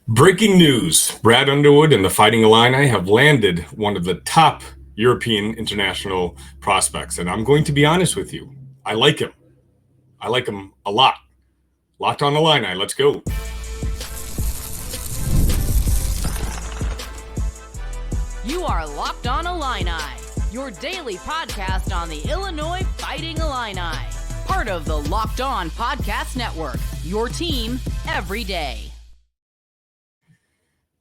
Breaking news. Brad Underwood and the Fighting Illini have landed one of the top European international prospects. And I'm going to be honest with you. I like him. I like him a lot. Locked on Illini. Let's go. You are Locked on Illini, your daily podcast on the Illinois Fighting Illini. Part of the Locked On Podcast Network, your team every day.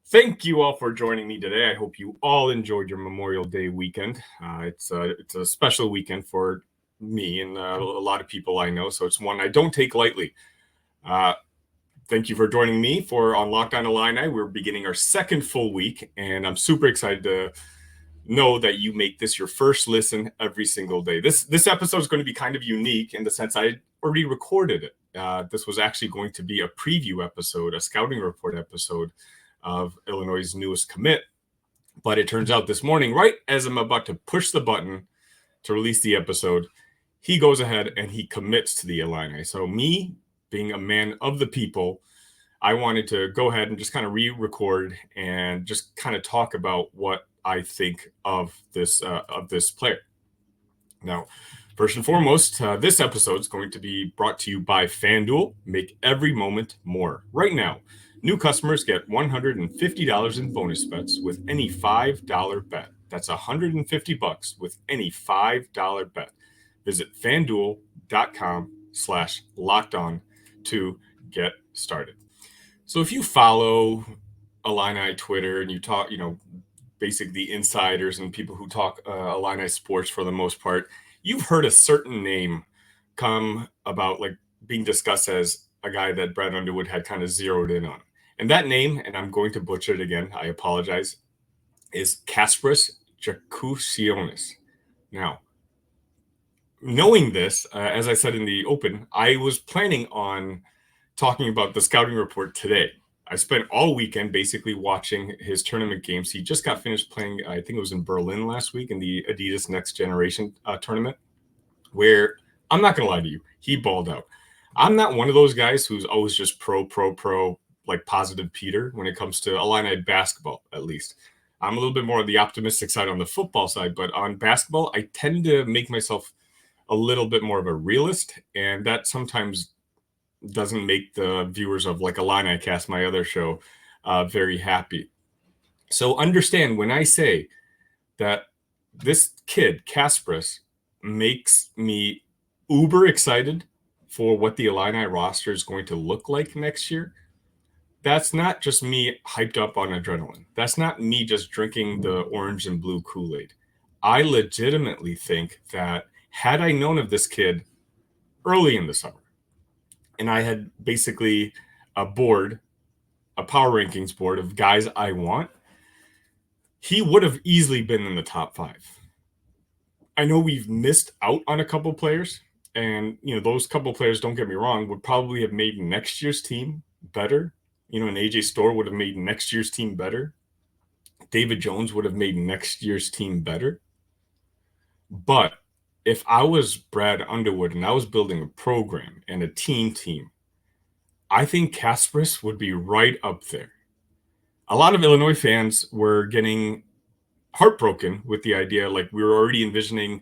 Thank you all for joining me today. I hope you all enjoyed your Memorial Day weekend. It's a special weekend for me and a lot of people I know, so it's one I don't take lightly. Thank you for joining me on Locked on Illini. We're beginning our second full week, and I'm super excited to know that you make this your first listen every single day. This episode is going to be kind of unique in the sense I already recorded it. This was actually going to be a preview episode, a scouting report episode of Illinois' newest commit. But it turns out this morning, right as I'm about to push the button to release the episode, he goes ahead and he commits to the Illini. So me, being a man of the people, I wanted to go ahead and just kind of re-record and just kind of talk about what I think of this player. Now, first and foremost, this episode is going to be brought to you by FanDuel. Make every moment more. Right now, new customers get $150 in bonus bets with any $5 bet. That's $150 with any $5 bet. Visit FanDuel.com/lockedon to get started. So if you follow Illini Twitter and you talk, basically the insiders and people who talk Illini sports for the most part, you've heard a certain name come about like being discussed as a guy that Brad Underwood had kind of zeroed in on. And that name, and I'm going to butcher it again, I apologize, is Kasparas Jakucionis. Now, knowing this, as I said in the open, I was planning on talking about the scouting report today. I spent all weekend basically watching his tournament games. He just got finished playing, I think it was in Berlin last week in the Adidas Next Generation tournament, where I'm not going to lie to you, he balled out. I'm not one of those guys who's always just pro, like positive Peter when it comes to Illini basketball, at least. I'm a little bit more on the optimistic side on the football side, but on basketball, I tend to make myself a little bit more of a realist, and that sometimes doesn't make the viewers of like Illini Cast, my other show, very happy. So understand when I say that this kid, Kasparas, makes me uber excited for what the Illini roster is going to look like next year. That's not just me hyped up on adrenaline. That's not me just drinking the orange and blue Kool-Aid. I legitimately think that had I known of this kid early in the summer, and I had basically a power rankings board of guys I want, he would have easily been in the top 5. I know we've missed out on a couple players, and those couple players, don't get me wrong, would probably have made next year's team better. An AJ Storr would have made next year's team better. David Jones would have made next year's team better. But if I was Brad Underwood and I was building a program and a team, I think Kasparas would be right up there. A lot of Illinois fans were getting heartbroken with the idea, like we were already envisioning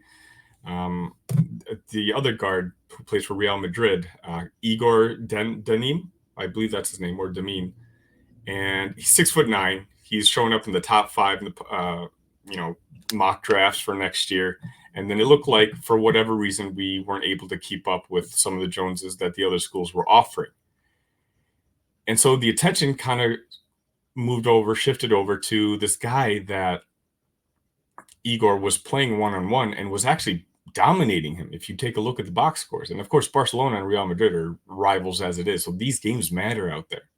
the other guard who plays for Real Madrid, Igor Denim, I believe that's his name, or Demin. And he's 6'9". He's showing up in the top 5 in the mock drafts for next year. And then it looked like, for whatever reason, we weren't able to keep up with some of the Joneses that the other schools were offering. And so the attention kind of shifted over to this guy that Igor was playing one-on-one and was actually dominating him if you take a look at the box scores. And of course, Barcelona and Real Madrid are rivals as it is. So these games matter out there.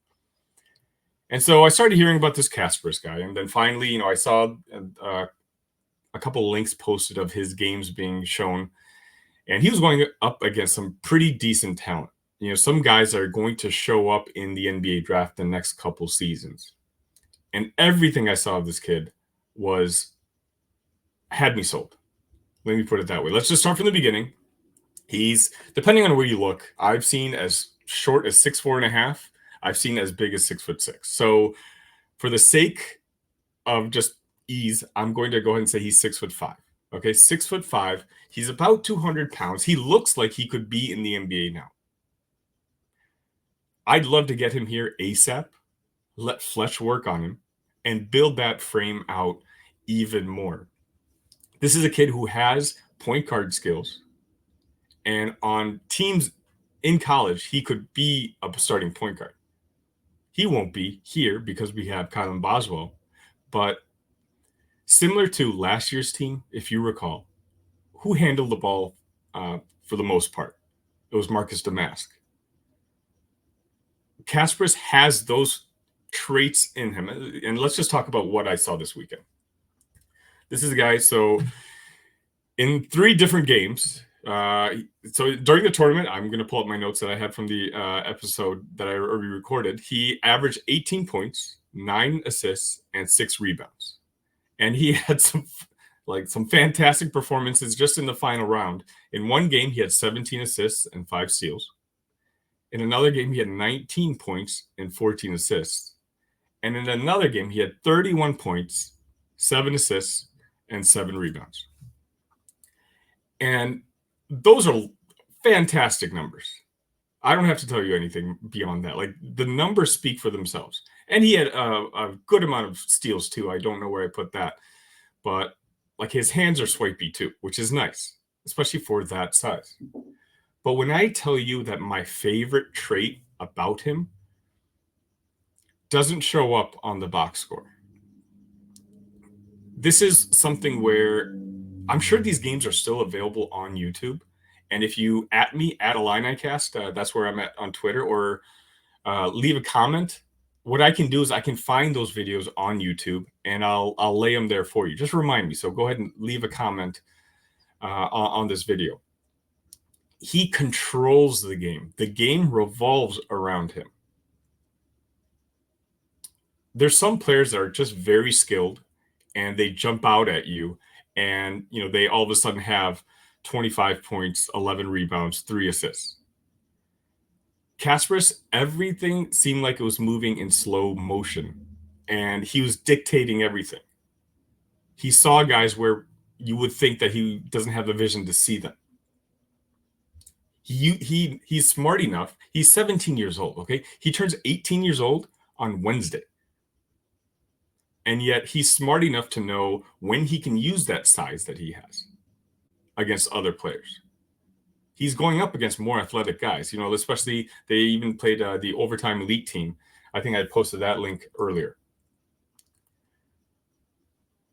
And so I started hearing about this Kasparas guy. And then finally, I saw a couple links posted of his games being shown. And he was going up against some pretty decent talent. Some guys are going to show up in the NBA draft the next couple seasons. And everything I saw of this kid had me sold. Let me put it that way. Let's just start from the beginning. He's, depending on where you look, I've seen as short as 6'4.5. I've seen as big as 6'6". So for the sake of just ease, I'm going to go ahead and say he's 6'5". Okay, 6'5". He's about 200 pounds. He looks like he could be in the NBA now. I'd love to get him here ASAP, let Fletch work on him, and build that frame out even more. This is a kid who has point guard skills, and on teams in college, he could be a starting point guard. He won't be here because we have Kylan Boswell, but similar to last year's team, if you recall, who handled the ball for the most part? It was Marcus Damask. Kasparas has those traits in him. And let's just talk about what I saw this weekend. This is a guy, so in 3 different games, so during the tournament, I'm going to pull up my notes that I had from the episode that I already recorded. He averaged 18 points, 9 assists, and 6 rebounds. And he had some fantastic performances just in the final round. In one game, he had 17 assists and 5 steals. In another game, he had 19 points and 14 assists. And in another game, he had 31 points, 7 assists, and 7 rebounds. And those are fantastic numbers. I don't have to tell you anything beyond that. Like, the numbers speak for themselves. And he had a good amount of steals too. I don't know where I put that. But like, his hands are swipey too, which is nice, especially for that size. But when I tell you that my favorite trait about him doesn't show up on the box score, this is something where I'm sure these games are still available on YouTube. And if you at me at IlliniCast, that's where I'm at on Twitter, or leave a comment, what I can do is I can find those videos on YouTube and I'll lay them there for you. Just remind me. So go ahead and leave a comment on this video. He controls the game. The game revolves around him. There's some players that are just very skilled and they jump out at you and, they all of a sudden have 25 points, 11 rebounds, 3 assists. Kasparas, everything seemed like it was moving in slow motion and he was dictating everything. He saw guys where you would think that he doesn't have the vision to see them. He's smart enough. He's 17 years old, okay? He turns 18 years old on Wednesday. And yet he's smart enough to know when he can use that size that he has against other players. He's going up against more athletic guys, especially they even played the overtime elite team. I think I posted that link earlier.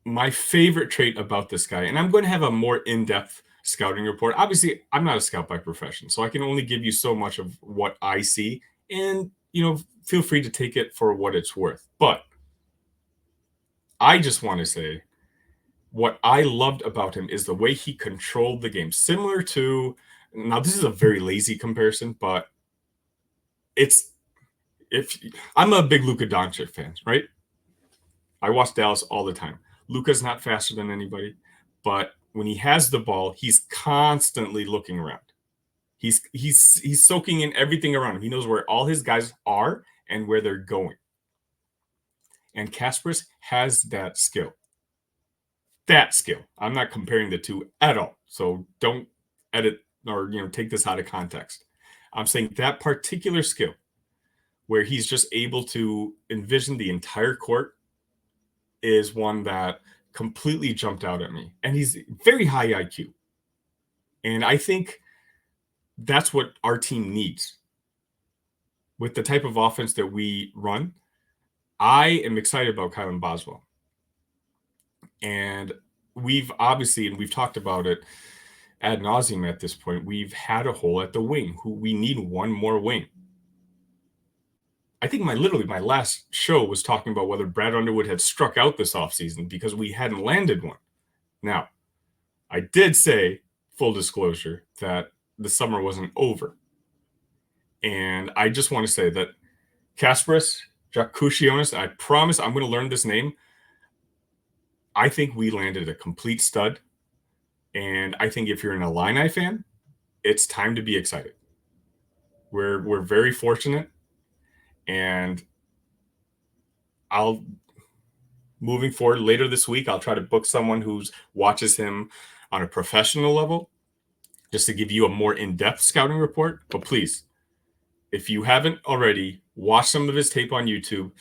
My favorite trait about this guy, and I'm going to have a more in-depth scouting report. Obviously, I'm not a scout by profession, so I can only give you so much of what I see, and feel free to take it for what it's worth. But I just want to say what I loved about him is the way he controlled the game. Similar to, now this is a very lazy comparison, but I'm a big Luka Doncic fan, right? I watch Dallas all the time. Luka's not faster than anybody, but when he has the ball, he's constantly looking around. He's soaking in everything around him. He knows where all his guys are and where they're going. And Kasparas has that skill. That skill. I'm not comparing the two at all. So don't edit or take this out of context. I'm saying that particular skill where he's just able to envision the entire court is one that completely jumped out at me. And he's very high IQ. And I think that's what our team needs. With the type of offense that we run, I am excited about Kylan Boswell. And we've talked about it ad nauseum at this point. We've had a hole at the wing. We need one more wing. I think my last show was talking about whether Brad Underwood had struck out this offseason because we hadn't landed one. Now, I did say, full disclosure, that the summer wasn't over. And I just want to say that Kasparas Jakucionis, I promise I'm going to learn this name. I think we landed a complete stud. And I think if you're an Illini fan, it's time to be excited. We're very fortunate. And moving forward later this week, I'll try to book someone who watches him on a professional level just to give you a more in-depth scouting report. But please, if you haven't already, watch some of his tape on YouTube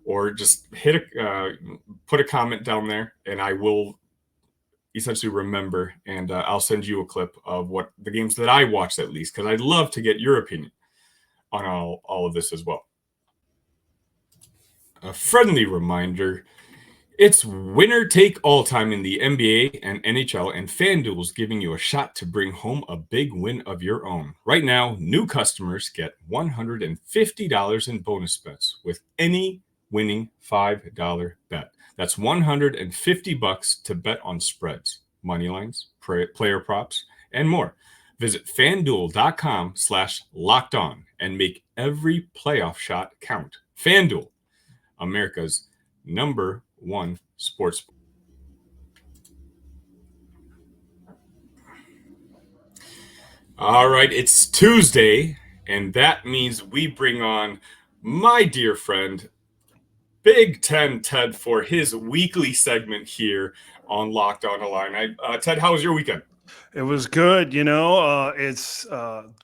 or just put a comment down there, and I will essentially remember, and I'll send you a clip of what the games that I watched, at least, because I'd love to get your opinion on all of this as well. A friendly reminder, it's winner take all time in the NBA and NHL, and FanDuel's giving you a shot to bring home a big win of your own. Right now, new customers get $150 in bonus bets with any winning $5 bet. That's $150 to bet on spreads, money lines, player props, and more. Visit FanDuel.com/lockedon and make every playoff shot count. FanDuel, America's number one sportsbook. All right, it's Tuesday, and that means we bring on my dear friend, Big Ten Ted, for his weekly segment here on Locked On Illini. Ted, how was your weekend? It was good. It's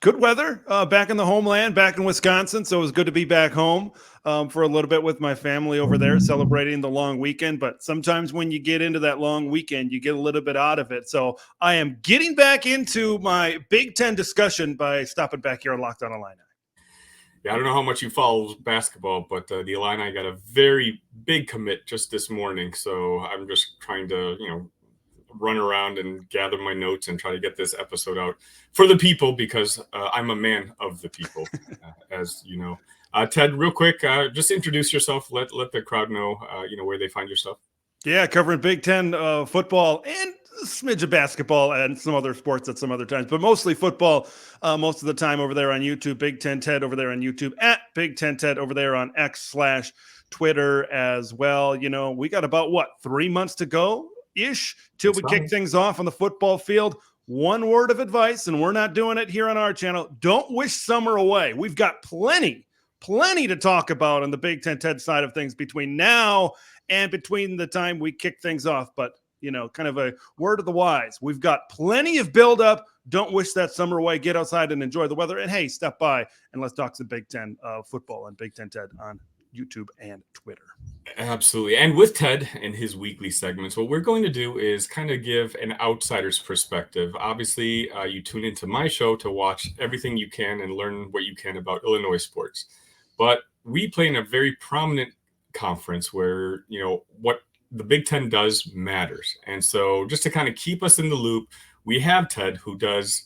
good weather back in the homeland, back in Wisconsin. So it was good to be back home for a little bit with my family over there celebrating the long weekend. But sometimes when you get into that long weekend, you get a little bit out of it. So I am getting back into my Big Ten discussion by stopping back here on Locked On Illini. Yeah, I don't know how much you follow basketball, but the Illini got a very big commit just this morning. So I'm just trying to, run around and gather my notes and try to get this episode out for the people, because I'm a man of the people, as you know. Ted, real quick, just introduce yourself. Let the crowd know, where they find your stuff. Yeah, covering Big Ten football and a smidge of basketball and some other sports at some other times, but mostly football most of the time over there on YouTube. Big Ten Ted over there on YouTube, at Big Ten Ted over there on X/Twitter as well. We got about 3 months to go ish till we kick things off on the football field. One word of advice, and we're not doing it here on our channel: don't wish summer away. We've got plenty to talk about on the Big Ten Ted side of things between now and between the time we kick things off. But kind of a word of the wise: we've got plenty of build-up. Don't wish that summer away. Get outside and enjoy the weather, and hey, step by and let's talk some Big Ten football and Big Ten Ted on YouTube and Twitter. Absolutely. And with Ted and his weekly segments, what we're going to do is kind of give an outsider's perspective. Obviously, you tune into my show to watch everything you can and learn what you can about Illinois sports. But we play in a very prominent conference where, what the Big Ten does matters. And so just to kind of keep us in the loop, we have Ted, who does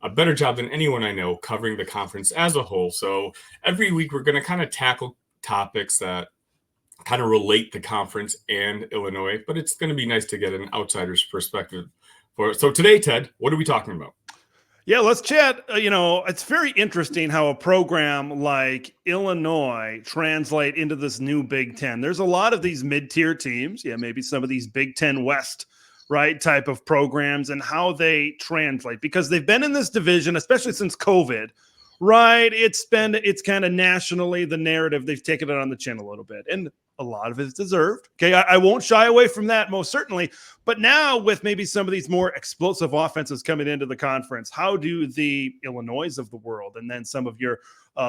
a better job than anyone I know covering the conference as a whole. So every week we're going to kind of tackle topics that kind of relate the conference and Illinois, but it's going to be nice to get an outsider's perspective for it. So today, Ted, what are we talking about? Yeah, let's chat. It's very interesting how a program like Illinois translate into this new Big Ten. There's a lot of these mid-tier teams, maybe some of these Big Ten West, right, type of programs, and how they translate, because they've been in this division, especially since COVID, right? It's kind of nationally the narrative. They've taken it on the chin a little bit, and a lot of it is deserved. Okay, I won't shy away from that, most certainly. But now with maybe some of these more explosive offenses coming into the conference, how do the Illinois of the world, and then some of your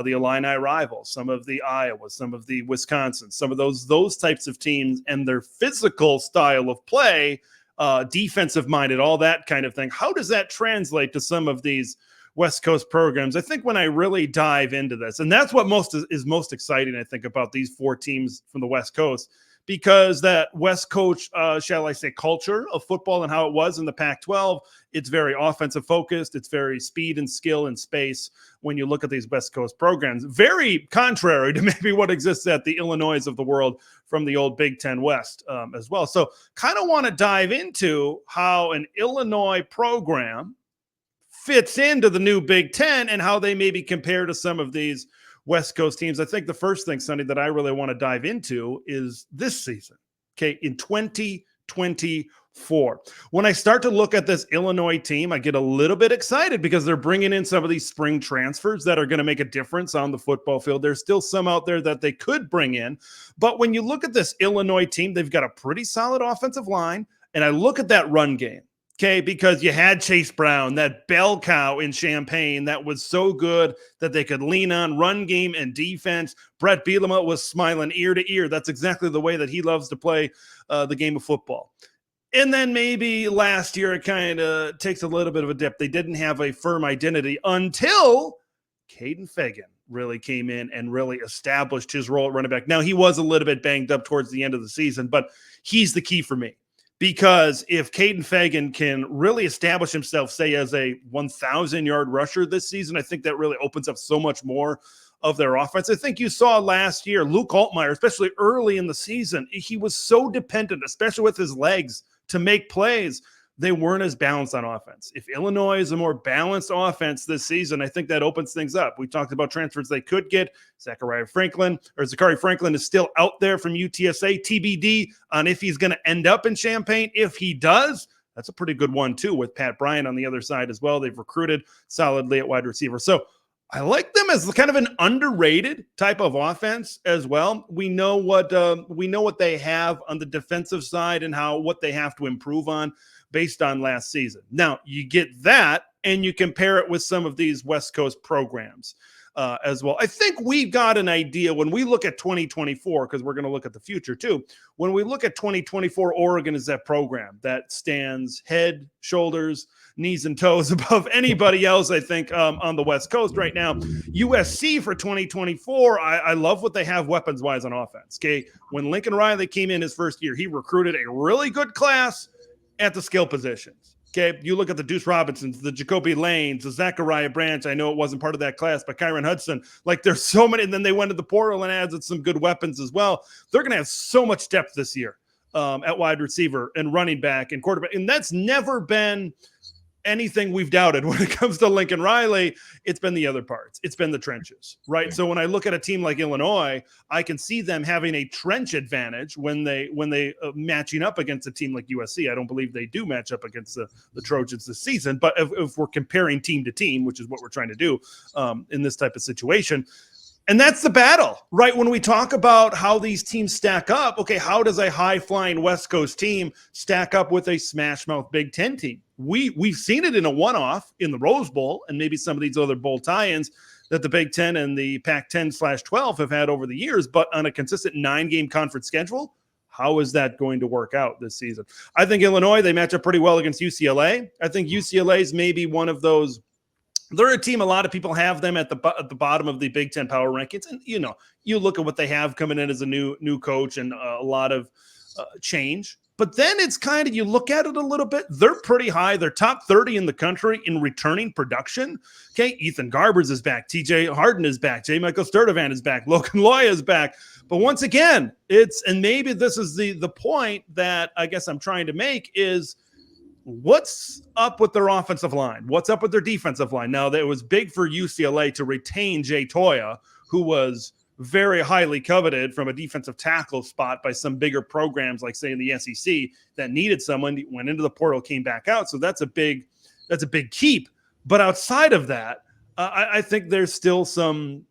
the Illini rivals, some of the Iowa, some of the Wisconsin, some of those types of teams and their physical style of play, defensive minded, all that kind of thing, how does that translate to some of these West Coast programs? I think when I really dive into this, and that's what is most exciting, I think, about these four teams from the West Coast, because that West Coast, shall I say, culture of football and how it was in the Pac-12, it's very offensive focused. It's very speed and skill and space when you look at these West Coast programs. Very contrary to maybe what exists at the Illinois of the world from the old Big Ten West as well. So kind of want to dive into how an Illinois program fits into the new Big Ten and how they maybe compare to some of these West Coast teams. I think the first thing, Sonny, that I really want to dive into is this season. Okay, in 2020, 2024. When I start to look at this Illinois team, I get a little bit excited because they're bringing in some of these spring transfers that are going to make a difference on the football field. There's still some out there that they could bring in. But when you look at this Illinois team, they've got a pretty solid offensive line. And I look at that run game. Okay, because you had Chase Brown, that bell cow in Champaign that was so good that they could lean on run game and defense. Brett Bielema was smiling ear to ear. That's exactly the way that he loves to play the game of football. And then maybe last year it kind of takes a little bit of a dip. They didn't have a firm identity until Caden Fagan really came in and really established his role at running back. Now, he was a little bit banged up towards the end of the season, but he's the key for me. Because if Caden Fagan can really establish himself, say, as a 1,000-yard rusher this season, I think that really opens up so much more of their offense. I think you saw last year, Luke Altmaier, especially early in the season, he was so dependent, especially with his legs, to make plays. They weren't as balanced on offense. If Illinois is a more balanced offense this season, I think that opens things up. We talked about transfers they could get. Zachary Franklin is still out there from UTSA. TBD on if he's going to end up in Champaign. If he does, that's a pretty good one too, with Pat Bryant on the other side as well. They've recruited solidly at wide receiver. So I like them as kind of an underrated type of offense as well. We know what they have on the defensive side and what they have to improve on based on last season. Now, you get that, and you compare it with some of these West Coast programs as well. I think we've got an idea when we look at 2024, because we're going to look at the future too. When we look at 2024, Oregon is that program that stands head, shoulders, knees, and toes above anybody else, I think, on the West Coast right now. USC for 2024, I love what they have weapons-wise on offense. Okay, when Lincoln Riley came in his first year, he recruited a really good class at the skill positions. Okay, you look at the Deuce Robinsons, the Jacoby Lanes, the Zachariah Branch. I know it wasn't part of that class, but Kyron Hudson. Like, there's so many. And then they went to the portal and added some good weapons as well. They're going to have so much depth this year at wide receiver and running back and quarterback. And that's never been anything we've doubted when it comes to Lincoln Riley. It's been the other parts. It's been the trenches, right? Yeah. So when I look at a team like Illinois, I can see them having a trench advantage when they matching up against a team like USC. I don't believe they do match up against the Trojans this season, but if we're comparing team to team, which is what we're trying to do in this type of situation. And that's the battle, right? When we talk about how these teams stack up, okay, how does a high-flying West Coast team stack up with a smash-mouth Big Ten team? We've seen it in a one-off in the Rose Bowl and maybe some of these other bowl tie-ins that the Big Ten and the Pac-10/12 have had over the years, but on a consistent 9-game conference schedule, how is that going to work out this season? I think Illinois, they match up pretty well against UCLA. I think UCLA is maybe one of those. They're a team, a lot of people have them at the bottom of the Big Ten power rankings. And, you look at what they have coming in as a new coach and a lot of change. But then it's kind of, you look at it a little bit, they're pretty high. They're top 30 in the country in returning production. Okay, Ethan Garbers is back. TJ Harden is back. J. Michael Sturdivant is back. Logan Loya is back. But once again, and maybe this is the point that I guess I'm trying to make is, what's up with their offensive line? What's up with their defensive line? Now, it was big for UCLA to retain Jay Toya, who was very highly coveted from a defensive tackle spot by some bigger programs, like, say, in the SEC, that needed someone, went into the portal, came back out. So that's a big keep. But outside of that, I think there's still some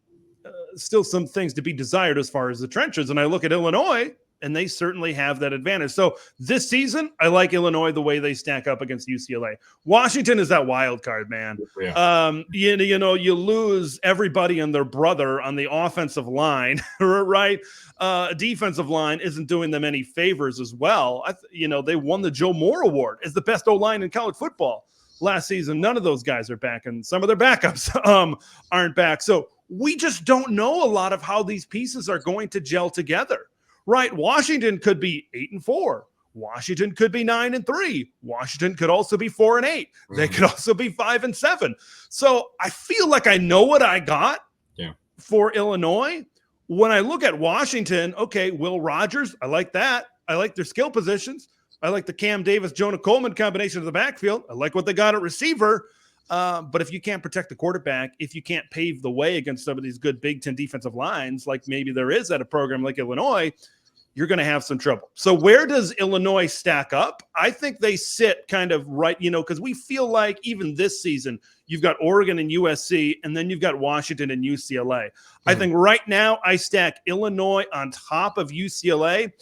things to be desired as far as the trenches. And I look at Illinois, and they certainly have that advantage. So this season, I like Illinois the way they stack up against UCLA. Washington is that wild card, man. Yeah. You lose everybody and their brother on the offensive line, right? Defensive line isn't doing them any favors as well. They won the Joe Moore Award as the best O-line in college football last season. None of those guys are back, and some of their backups aren't back. So we just don't know a lot of how these pieces are going to gel together. Right, Washington could be 8-4. Washington could be 9-3. Washington could also be 4-8. Mm-hmm. They could also be 5-7. So I feel like I know what I got for Illinois. When I look at Washington, okay, Will Rogers, I like that. I like their skill positions. I like the Cam Davis, Jonah Coleman combination of the backfield. I like what they got at receiver. But if you can't protect the quarterback, if you can't pave the way against some of these good Big Ten defensive lines, like maybe there is at a program like Illinois, you're going to have some trouble. So where does Illinois stack up? I think they sit kind of right, because we feel like even this season, you've got Oregon and USC, and then you've got Washington and UCLA. I think right now I stack Illinois on top of UCLA.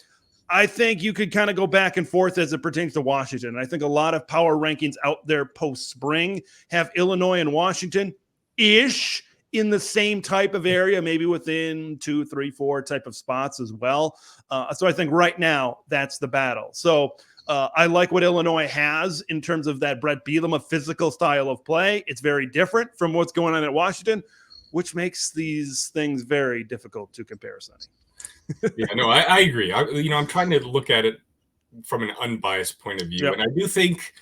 I think you could kind of go back and forth as it pertains to Washington. I think a lot of power rankings out there post-spring have Illinois and Washington-ish in the same type of area, maybe within 2, 3, 4 type of spots as well. So I think right now that's the battle. So I like what Illinois has in terms of that Brett Bielema physical style of play. It's very different from what's going on at Washington, which makes these things very difficult to compare, Sonny. Yeah, no, I agree. I'm trying to look at it from an unbiased point of view, and I do think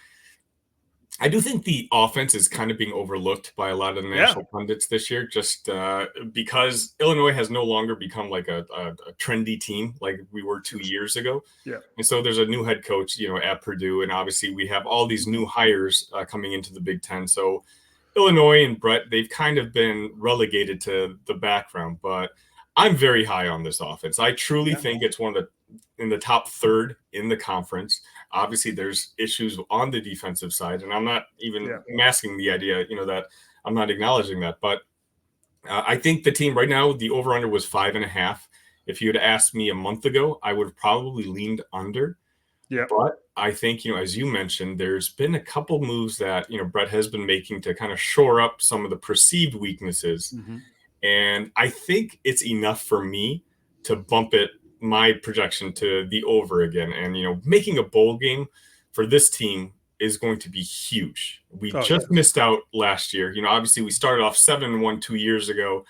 the offense is kind of being overlooked by a lot of the national pundits this year, just because Illinois has no longer become like a trendy team like we were 2 years ago. Yeah. And so there's a new head coach, at Purdue, and obviously we have all these new hires coming into the Big Ten. So Illinois and Brett, they've kind of been relegated to the background, but I'm very high on this offense. I truly think it's in the top third in the conference. Obviously, there's issues on the defensive side, and I'm not even masking the idea, that I'm not acknowledging that. But I think the team right now, the over-under was 5.5. If you had asked me a month ago, I would have probably leaned under. Yeah. But I think, as you mentioned, there's been a couple moves that, Brett has been making to kind of shore up some of the perceived weaknesses. Mm-hmm. And I think it's enough for me to bump my projection to the over again. And, making a bowl game for this team is going to be huge. We missed out last year. Obviously we started off 7-1 2 years ago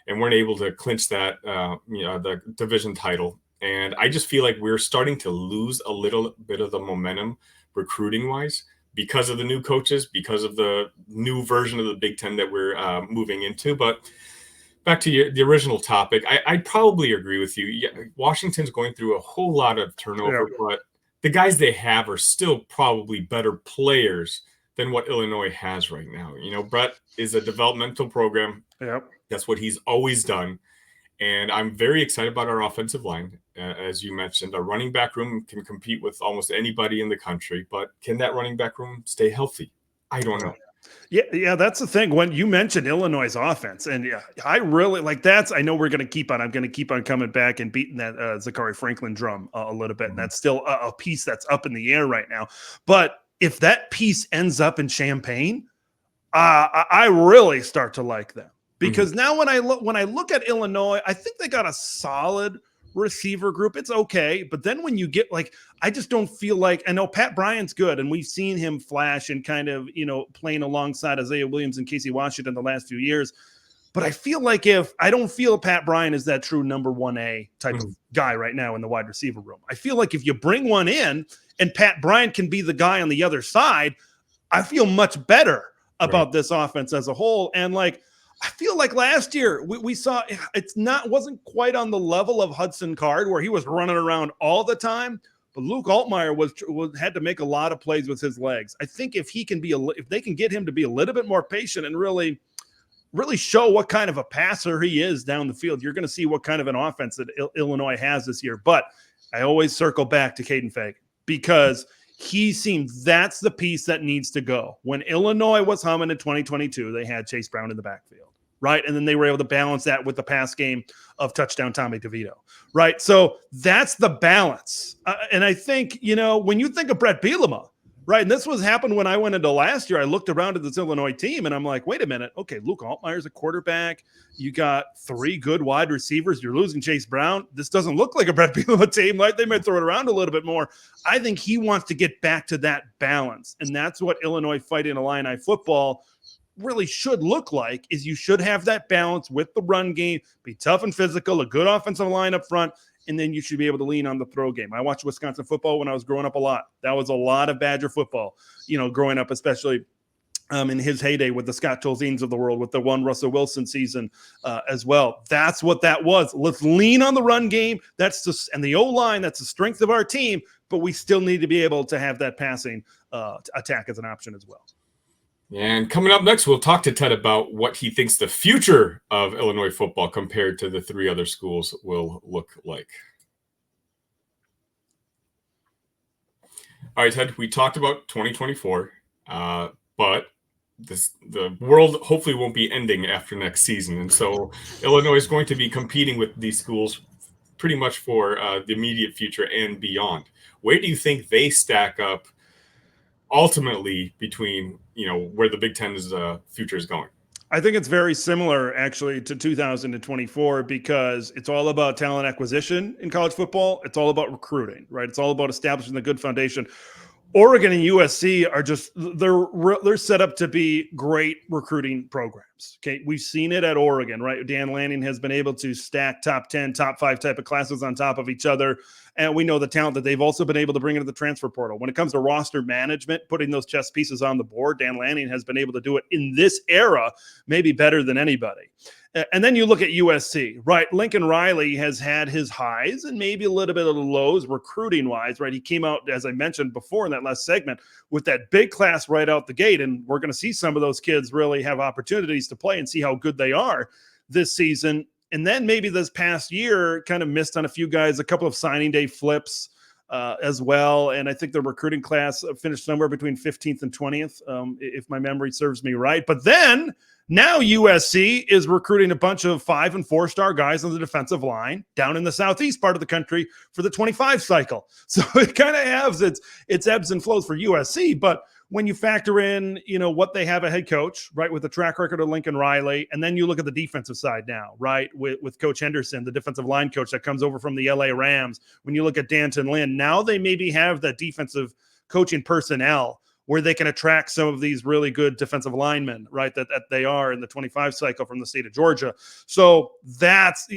and weren't able to clinch that, the division title. And I just feel like we're starting to lose a little bit of the momentum recruiting wise because of the new coaches, because of the new version of the Big Ten that we're moving into. But back to the original topic, I'd probably agree with you. Yeah, Washington's going through a whole lot of turnover, but the guys they have are still probably better players than what Illinois has right now. Brett is a developmental program. Yep. That's what he's always done. And I'm very excited about our offensive line. As you mentioned, our running back room can compete with almost anybody in the country, but can that running back room stay healthy? I don't know. Yeah, that's the thing. When you mentioned Illinois' offense, and I really like that's. I know I'm going to keep on coming back and beating that Zachary Franklin drum a little bit, and that's still a piece that's up in the air right now. But if that piece ends up in Champaign, I really start to like them because now when I look at Illinois, I think they got a solid receiver group. It's okay, but then when you get I just don't feel like, I know Pat Bryant's good and we've seen him flash and kind of playing alongside Isaiah Williams and Casey Washington the last few years, but I feel like I don't feel Pat Bryant is that true number 1A type of guy right now in the wide receiver room. I feel like if you bring one in and Pat Bryant can be the guy on the other side, I feel much better about this offense as a whole. And I feel like last year we saw wasn't quite on the level of Hudson Card where he was running around all the time, but Luke Altmaier had to make a lot of plays with his legs. I think if they can get him to be a little bit more patient and really show what kind of a passer he is down the field, you're going to see what kind of an offense that Illinois has this year. But I always circle back to Caden Fagan because he seems that's the piece that needs to go. When Illinois was humming in 2022, they had Chase Brown in the backfield. Right. And then they were able to balance that with the pass game of touchdown Tommy DeVito. Right. So that's the balance. And I think, when you think of Brett Bielema, right, and this happened when I went into last year, I looked around at this Illinois team and I'm like, wait a minute. Okay, Luke Altmaier's a quarterback. You got 3 good wide receivers. You're losing Chase Brown. This doesn't look like a Brett Bielema team. They might throw it around a little bit more. I think he wants to get back to that balance. And that's what Illinois Fighting Illini football really should look like, is you should have that balance with the run game, be tough and physical, a good offensive line up front, and then you should be able to lean on the throw game. I watched Wisconsin football when I was growing up a lot. That was a lot of Badger football, growing up, especially in his heyday with the Scott Tolzieans of the world, with the one Russell Wilson season as well. That's what that was. Let's lean on the run game. And the O-line, that's the strength of our team, but we still need to be able to have that passing attack as an option as well. And coming up next, we'll talk to Ted about what he thinks the future of Illinois football compared to the 3 other schools will look like. All right, Ted, we talked about 2024, but the world hopefully won't be ending after next season. And so Illinois is going to be competing with these schools pretty much for the immediate future and beyond. Where do you think they stack up ultimately between, where the Big Ten's future is going? I think it's very similar, actually, to 2024 because it's all about talent acquisition in college football. It's all about recruiting, right? It's all about establishing the good foundation. Oregon and USC are just they're set up to be great recruiting programs. Okay, we've seen it at Oregon, right? Dan Lanning has been able to stack top 10, top 5 type of classes on top of each other, and we know the talent that they've also been able to bring into the transfer portal. When it comes to roster management, putting those chess pieces on the board, Dan Lanning has been able to do it in this era maybe better than anybody. And then you look at USC, right? Lincoln Riley has had his highs and maybe a little bit of the lows recruiting wise, right? He came out, as I mentioned before in that last segment, with that big class right out the gate. And we're going to see some of those kids really have opportunities to play and see how good they are this season. And then maybe this past year kind of missed on a few guys, a couple of signing day flips as well. And I think the recruiting class finished somewhere between 15th and 20th, if my memory serves me right. But then now USC is recruiting a bunch of 5- and 4-star guys on the defensive line down in the southeast part of the country for the 25 cycle. So it kind of has its ebbs and flows for USC. But when you factor in, what they have a head coach, right, with the track record of Lincoln Riley, and then you look at the defensive side now, right, with Coach Henderson, the defensive line coach that comes over from the LA Rams. When you look at Danton Lynn, now they maybe have that defensive coaching personnel where they can attract some of these really good defensive linemen, right, that they are in the 25 cycle from the state of Georgia. So that's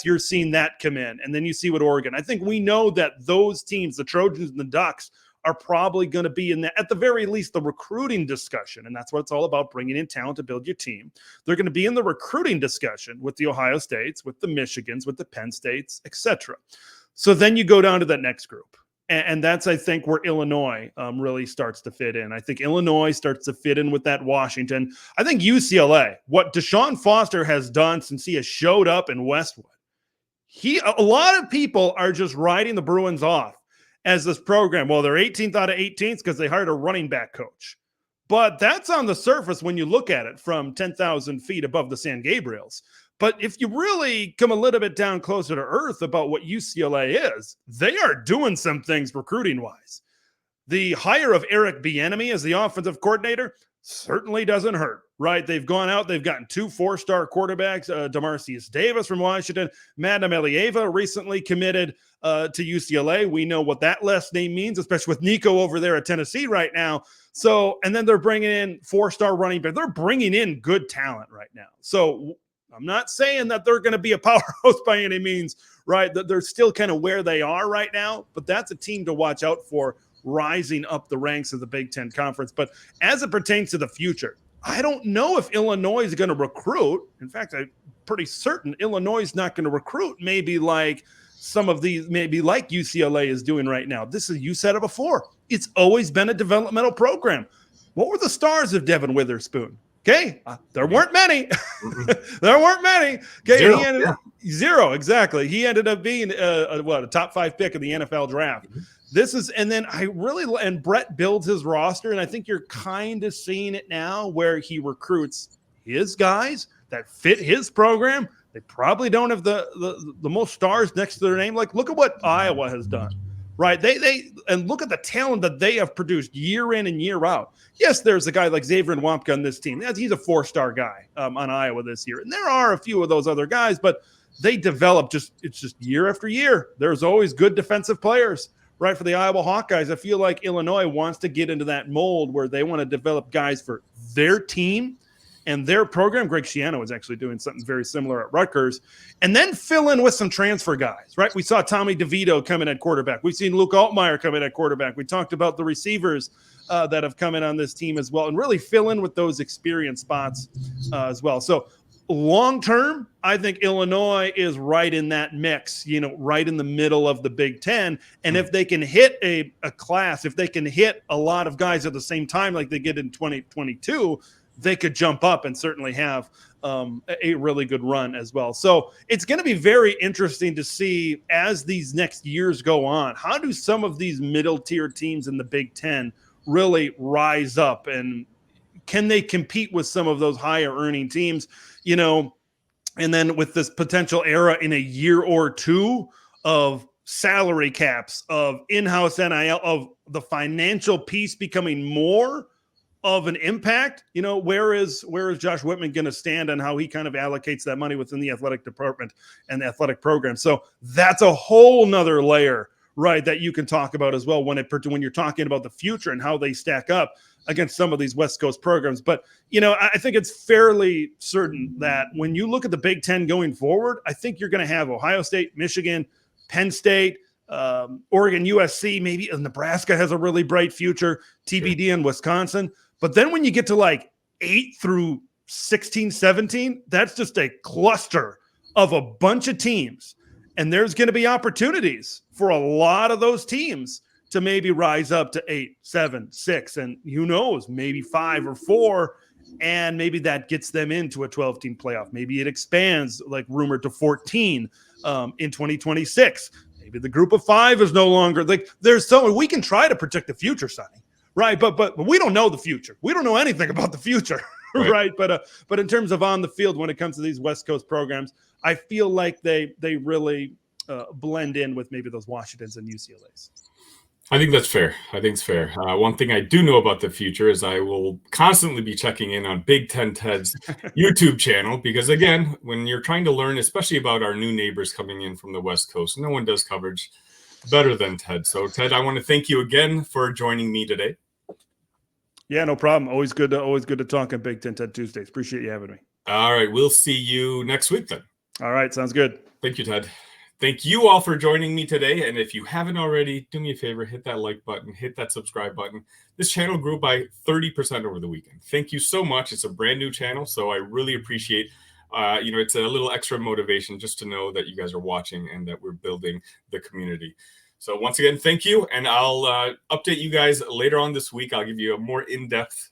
you're seeing that come in. And then you see what Oregon. I think we know that those teams, the Trojans and the Ducks, are probably going to be in at the very least, the recruiting discussion. And that's what it's all about, bringing in talent to build your team. They're going to be in the recruiting discussion with the Ohio States, with the Michigans, with the Penn States, etc. So then you go down to that next group. And that's, I think, where Illinois really starts to fit in. I think Illinois starts to fit in with that Washington. I think UCLA, what Deshaun Foster has done since he has showed up in Westwood, a lot of people are just writing the Bruins off as this program. Well, they're 18th out of 18th because they hired a running back coach. But that's on the surface when you look at it from 10,000 feet above the San Gabriels. But if you really come a little bit down closer to earth about what UCLA is, they are doing some things recruiting-wise. The hire of Eric Bieniemy as the offensive coordinator certainly doesn't hurt, right? They've gone out, they've gotten 2 4-star quarterbacks, DeMarcius Davis from Washington, Madam Elieva recently committed to UCLA. We know what that last name means, especially with Nico over there at Tennessee right now. So, and then they're bringing in 4-star running back. They're bringing in good talent right now. So I'm not saying that they're going to be a powerhouse by any means, right? That they're still kind of where they are right now, but that's a team to watch out for rising up the ranks of the Big Ten Conference. But as it pertains to the future, I don't know if Illinois is going to recruit. In fact, I'm pretty certain Illinois is not going to recruit maybe like some of these, maybe like UCLA is doing right now. This is, you said it before, it's always been a developmental program. What were the stars of Devin Witherspoon? Okay, there weren't many. There weren't many. Okay, zero, exactly. He ended up being a top 5 pick in the NFL draft. This is, and then and Brett builds his roster, and I think you're kind of seeing it now where he recruits his guys that fit his program. They probably don't have the most stars next to their name. Like, look at what Iowa has done. Right. They and look at the talent that they have produced year in and year out. Yes, there's a guy like Xavier Nwampka on this team. He's a 4-star guy on Iowa this year. And there are a few of those other guys, but they develop it's just year after year. There's always good defensive players, right? For the Iowa Hawkeyes, I feel like Illinois wants to get into that mold where they want to develop guys for their team and their program. Greg Schiano is actually doing something very similar at Rutgers. And then fill in with some transfer guys, right? We saw Tommy DeVito come in at quarterback. We've seen Luke Altmaier come in at quarterback. We talked about the receivers that have come in on this team as well, and really fill in with those experience spots as well. So long-term, I think Illinois is right in that mix, right in the middle of the Big Ten. And if they can hit a class, if they can hit a lot of guys at the same time like they did in 2022, they could jump up and certainly have a really good run as well. So it's going to be very interesting to see as these next years go on, how do some of these middle tier teams in the Big Ten really rise up, and can they compete with some of those higher earning teams, and then with this potential era in a year or two of salary caps, of in-house NIL, of the financial piece becoming more of an impact, where is Josh Whitman going to stand on how he kind of allocates that money within the athletic department and the athletic program? So that's a whole nother layer, right, that you can talk about as well when you're talking about the future and how they stack up against some of these West Coast programs. But, I think it's fairly certain that when you look at the Big Ten going forward, I think you're going to have Ohio State, Michigan, Penn State, Oregon, USC, maybe Nebraska has a really bright future, TBD in Wisconsin. But then when you get to like 8 through 16, 17, that's just a cluster of a bunch of teams. And there's going to be opportunities for a lot of those teams to maybe rise up to 8, 7, 6, and who knows, maybe 5 or 4. And maybe that gets them into a 12-team playoff. Maybe it expands, like rumored, to 14 in 2026. Maybe the group of 5 is no longer like there's so we can try to predict the future, Sonny. Right, but we don't know the future. We don't know anything about the future, right? But in terms of on the field, when it comes to these West Coast programs, I feel like they really blend in with maybe those Washingtons and UCLAs. I think that's fair. I think it's fair. One thing I do know about the future is I will constantly be checking in on Big Ten Ted's YouTube channel because, again, when you're trying to learn, especially about our new neighbors coming in from the West Coast, no one does coverage better than Ted. So, Ted, I want to thank you again for joining me today. Yeah, no problem. Always good to talk on Big Ten Ted Tuesdays. Appreciate you having me. All right. We'll see you next week then. All right. Sounds good. Thank you, Ted. Thank you all for joining me today. And if you haven't already, do me a favor, hit that like button, hit that subscribe button. This channel grew by 30% over the weekend. Thank you so much. It's a brand new channel, so I really appreciate it's a little extra motivation just to know that you guys are watching and that we're building the community. So once again, thank you, and I'll update you guys later on this week. I'll give you a more in-depth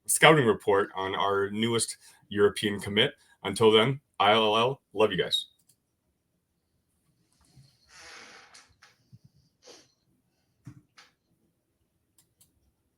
scouting report on our newest European commit. Until then, ILL, love you guys.